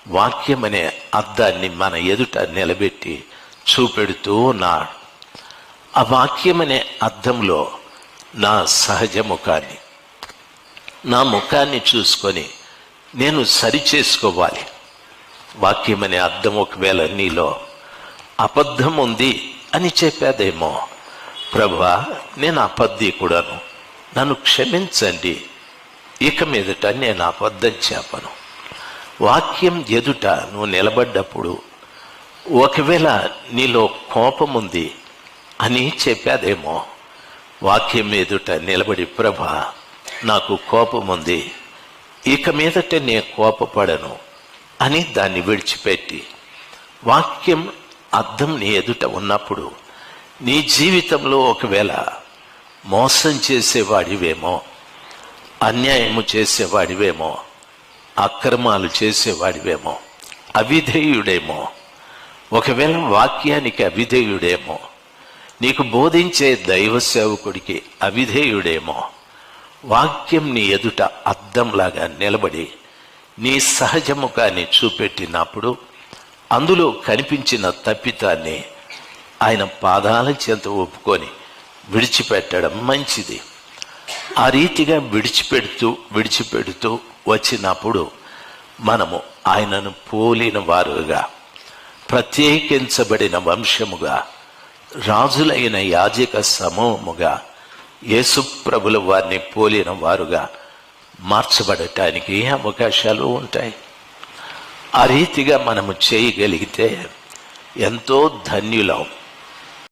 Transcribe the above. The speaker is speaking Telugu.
వాక్యం అనే అద్దాన్ని మన ఎదుట నిలబెట్టి చూపెడుతూ ఉన్నాడు. ఆ వాక్యం అనే అద్దంలో నా సహజ ముఖాన్ని, నా ముఖాన్ని చూసుకొని నేను సరిచేసుకోవాలి. వాక్యం అనే అద్దం ఒకవేళ నీలో అబద్ధం ఉంది అని చెప్పేదేమో, ప్రభువా నేను అబద్ధీకుడను, నన్ను క్షమించండి, ఇక మీదట నేను అబద్ధం చెప్పను. వాక్యం ఎదుట నువ్వు నిలబడ్డప్పుడు ఒకవేళ నీలో కోపం ఉంది అని చెప్పేదేమో, వాక్యం ఎదుట నిలబడి ప్రభా నాకు కోపం ఉంది, ఇక మీదట నేను కోపపడను అని దాన్ని విడిచిపెట్టి, వాక్యం అద్దం నీ ఎదుట ఉన్నప్పుడు నీ జీవితంలో ఒకవేళ మోసం చేసేవాడివేమో, అన్యాయము చేసేవాడివేమో, అక్రమాలు చేసేవాడివేమో, అవిధేయుడేమో, ఒకవేళ వాక్యానికి అవిధేయుడేమో, నీకు బోధించే దైవ సేవకుడికి అవిధేయుడేమో, వాక్యం నీ ఎదుట అద్దంలాగా నిలబడి నీ సహజ ముఖాన్ని చూపెట్టినప్పుడు అందులో కనిపించిన తప్పితాన్ని ఆయన పాదాల చెంత ఒప్పుకొని విడిచిపెట్టడం మంచిది. ఆ రీతిగా విడిచిపెడుతూ వచ్చినప్పుడు మనము ఆయనను పోలిన వారుగా, ప్రత్యేకించబడిన వంశముగా, రాజులైన యాజక సమూహముగా, యేసుప్రభుల వారిని పోలిన వారుగా మార్చబడటానికి అవకాశాలు ఉంటాయి. ఆ రీతిగా మనము చేయగలిగితే ఎంతో ధన్యులం.